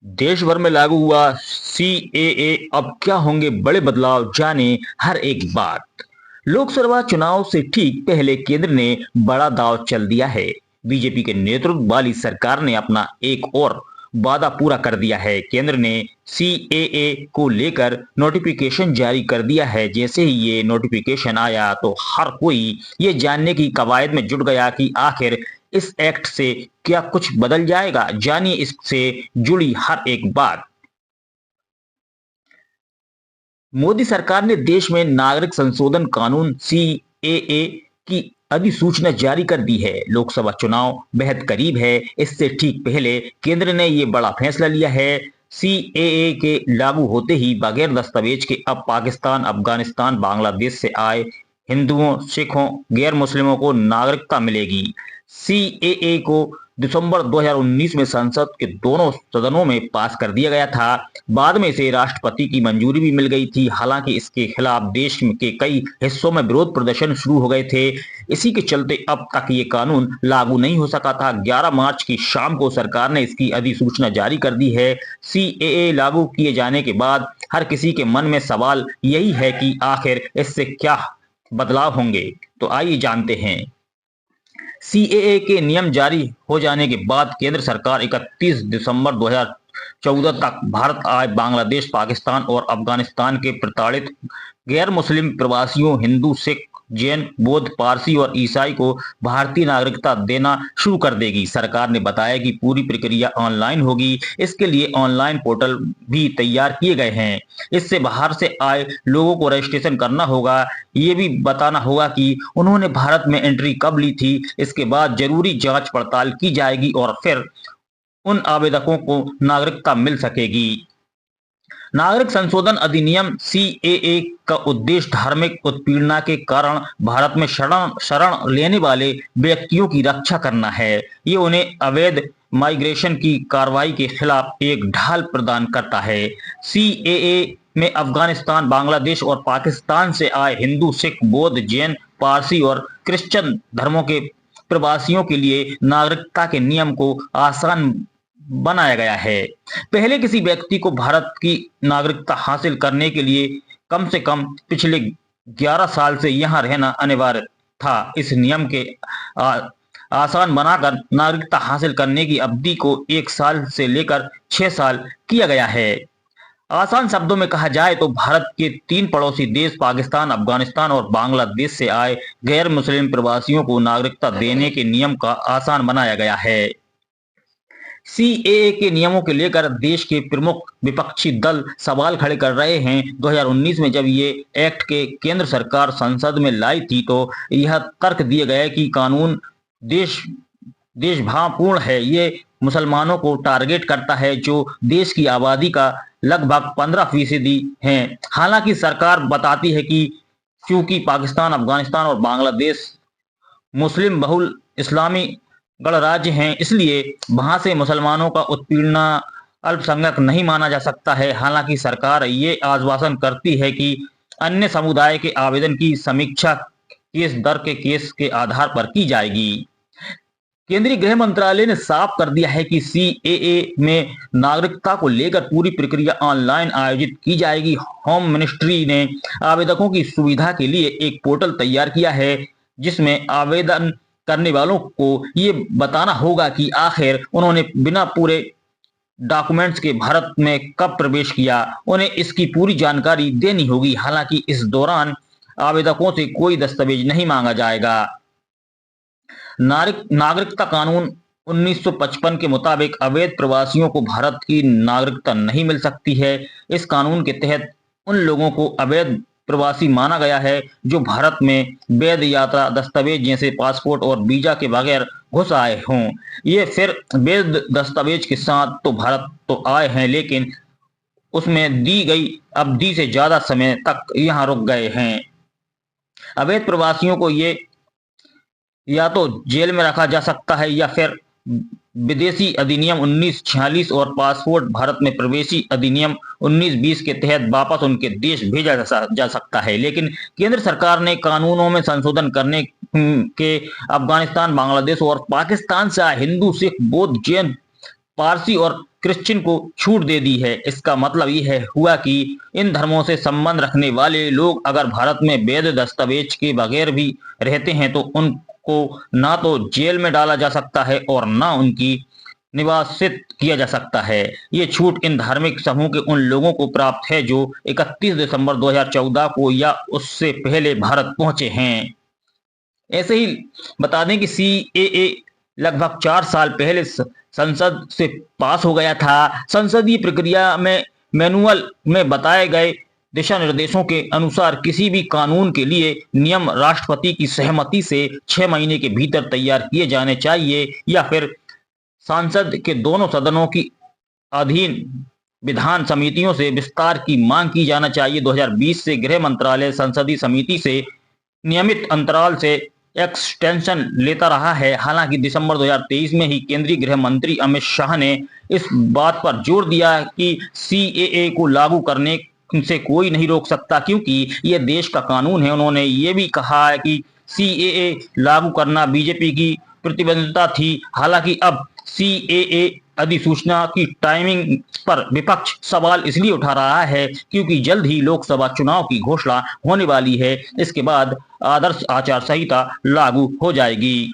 देश भर में लागू हुआ सीएए, अब क्या होंगे बड़े बदलाव, जाने हर एक बात। लोकसभा चुनाव से ठीक पहले केंद्र ने बड़ा दांव चल दिया है। बीजेपी के नेतृत्व वाली सरकार ने अपना एक और वादा पूरा कर दिया है। केंद्र ने सीएए को लेकर नोटिफिकेशन जारी कर दिया है। जैसे ही ये नोटिफिकेशन आया तो हर कोई ये जानने की कवायद में जुट गया कि आखिर इस एक्ट से क्या कुछ बदल जाएगा। जानिए इससे जुड़ी हर एक बात। मोदी सरकार ने देश में नागरिक संशोधन कानून सीएए की अधिसूचना जारी कर दी है। लोकसभा चुनाव बेहद करीब है। इससे ठीक पहले केंद्र ने ये बड़ा फैसला लिया है। सीएए के लागू होते ही बगैर दस्तावेज के अब पाकिस्तान, अफगानिस्तान, बांग्लादेश से आए हिंदुओं, सिखों, गैर मुस्लिमों को नागरिकता मिलेगी। सीएए को दिसंबर 2019 में संसद के दोनों सदनों में पास कर दिया गया था। बाद में इसे राष्ट्रपति की मंजूरी भी मिल गई थी। हालांकि इसके खिलाफ देश के कई हिस्सों में विरोध प्रदर्शन शुरू हो गए थे। इसी के चलते अब तक ये कानून लागू नहीं हो सका था। 11 मार्च की शाम को सरकार ने इसकी अधिसूचना जारी कर दी है। सीएए लागू किए जाने के बाद हर किसी के मन में सवाल यही है कि आखिर इससे क्या बदलाव होंगे। तो आइए जानते हैं। सीएए के नियम जारी हो जाने के बाद केंद्र सरकार 31 दिसंबर 2014 तक भारत आए बांग्लादेश, पाकिस्तान और अफगानिस्तान के प्रताड़ित गैर मुस्लिम प्रवासियों, हिंदू, सिख, जैन, बौद्ध, पारसी और ईसाई को भारतीय नागरिकता देना शुरू कर देगी। सरकार ने बताया कि पूरी प्रक्रिया ऑनलाइन होगी। इसके लिए ऑनलाइन पोर्टल भी तैयार किए गए हैं। इससे बाहर से आए लोगों को रजिस्ट्रेशन करना होगा। ये भी बताना होगा कि उन्होंने भारत में एंट्री कब ली थी। इसके बाद जरूरी जांच पड़ताल की जाएगी और फिर उन आवेदकों को नागरिकता मिल सकेगी। नागरिक संशोधन अधिनियम सीएए का उद्देश्य धार्मिक उत्पीड़ना के कारण भारत में शरण लेने वाले व्यक्तियों की रक्षा करना है। ये उन्हें अवैध माइग्रेशन की कार्रवाई के खिलाफ एक ढाल प्रदान करता है। सीएए में अफगानिस्तान, बांग्लादेश और पाकिस्तान से आए हिंदू, सिख, बौद्ध, जैन, पारसी और क्रिश्चियन धर्मों के प्रवासियों के लिए नागरिकता के नियम को आसान बनाया गया है। पहले किसी व्यक्ति को भारत की नागरिकता हासिल करने के लिए कम से कम पिछले 11 साल से यहाँ रहना अनिवार्य था। इस नियम के आसान बनाकर नागरिकता हासिल करने की अवधि को 1 साल से लेकर 6 साल किया गया है। आसान शब्दों में कहा जाए तो भारत के 3 पड़ोसी देश पाकिस्तान, अफगानिस्तान और बांग्लादेश से आए गैर मुस्लिम प्रवासियों को नागरिकता देने के नियम का आसान बनाया गया है। सीएए के नियमों के लेकर देश के प्रमुख विपक्षी दल सवाल खड़े कर रहे हैं। 2019 में जब ये एक्ट के केंद्र सरकार संसद में लाई थी तो यह तर्क दिए गए कि कानून देशभावपूर्ण है। ये मुसलमानों को टारगेट करता है जो देश की आबादी का लगभग 15% है। हालांकि सरकार बताती है कि क्योंकि पाकिस्तान, अफगानिस्तान और बांग्लादेश मुस्लिम बहुल इस्लामी गणराज्य हैं, इसलिए वहां से मुसलमानों का उत्पीड़न अल्पसंख्यक नहीं माना जा सकता है। हालांकि सरकार ये आश्वासन करती है कि अन्य समुदाय के आवेदन की समीक्षा केस दर के केस के आधार पर की जाएगी। केंद्रीय गृह मंत्रालय ने साफ कर दिया है कि सीएए में नागरिकता को लेकर पूरी प्रक्रिया ऑनलाइन आयोजित की जाएगी। होम मिनिस्ट्री ने आवेदकों की सुविधा के लिए एक पोर्टल तैयार किया है जिसमें आवेदन करने वालों को ये बताना होगा कि आखिर उन्होंने बिना पूरे डॉक्यूमेंट्स के भारत में कब प्रवेश किया। उन्हें इसकी पूरी जानकारी देनी होगी। हालांकि इस दौरान आवेदकों से कोई दस्तावेज नहीं मांगा जाएगा। नागरिकता कानून 1955 के मुताबिक अवैध प्रवासियों को भारत की नागरिकता नहीं मिल सकती है। इस कानून के तहत उन लोगों को अवैध प्रवासी माना गया है जो भारत में वैध यात्रा दस्तावेज जैसे पासपोर्ट और वीजा के बगैर घुस आए हों। ये फिर वैध दस्तावेज के साथ तो भारत तो आए हैं, लेकिन उसमें दी गई अवधि से ज्यादा समय तक यहाँ रुक गए हैं। अवैध प्रवासियों को ये या तो जेल में रखा जा सकता है या फिर विदेशी अधिनियम 1946 और पासपोर्ट भारत में प्रवेशी अधिनियम 1920 के तहत वापस उनके देश भेजा जा सकता है। लेकिन केंद्र सरकार ने कानूनों में संशोधन करने के अफगानिस्तान, बांग्लादेश और पाकिस्तान से आए हिंदू, सिख, बौद्ध, जैन पारसी और क्रिश्चियन को छूट दे दी है। इसका मतलब यह हुआ कि इन धर्मों से संबंध रखने वाले लोग अगर भारत में वैध दस्तावेज के बगैर भी रहते हैं तो उनको ना तो जेल में डाला जा सकता है और ना उनकी निवासित किया जा सकता है। ये छूट इन धार्मिक समूह के उन लोगों को प्राप्त है जो 31 दिसंबर 2014 को या उससे पहले भारत पहुंचे हैं। ऐसे ही बता दें कि सीएए लगभग 4 साल पहले संसद से पास हो गया था। संसदीय प्रक्रिया में मैनुअल में बताए गए दिशा निर्देशों के अनुसार किसी भी कानून के लिए नियम राष्ट्रपति की सहमति से 6 महीने के भीतर तैयार किए जाने चाहिए या फिर संसद के दोनों सदनों की अधीन विधान समितियों से विस्तार की मांग की जाना चाहिए। 2020 से गृह मंत्रालय संसदीय समिति से नियमित अंतराल से एक्सटेंशन लेता रहा है। हालांकि दिसंबर 2023 में ही केंद्रीय गृह मंत्री अमित शाह ने इस बात पर जोर दिया कि सीएए को लागू करने से कोई नहीं रोक सकता क्योंकि यह देश का कानून है। उन्होंने ये भी कहा है कि सीएए लागू करना बीजेपी की प्रतिबद्धता थी। हालांकि अब सीएए अधिसूचना की टाइमिंग पर विपक्ष सवाल इसलिए उठा रहा है क्योंकि जल्द ही लोकसभा चुनाव की घोषणा होने वाली है। इसके बाद आदर्श आचार संहिता लागू हो जाएगी।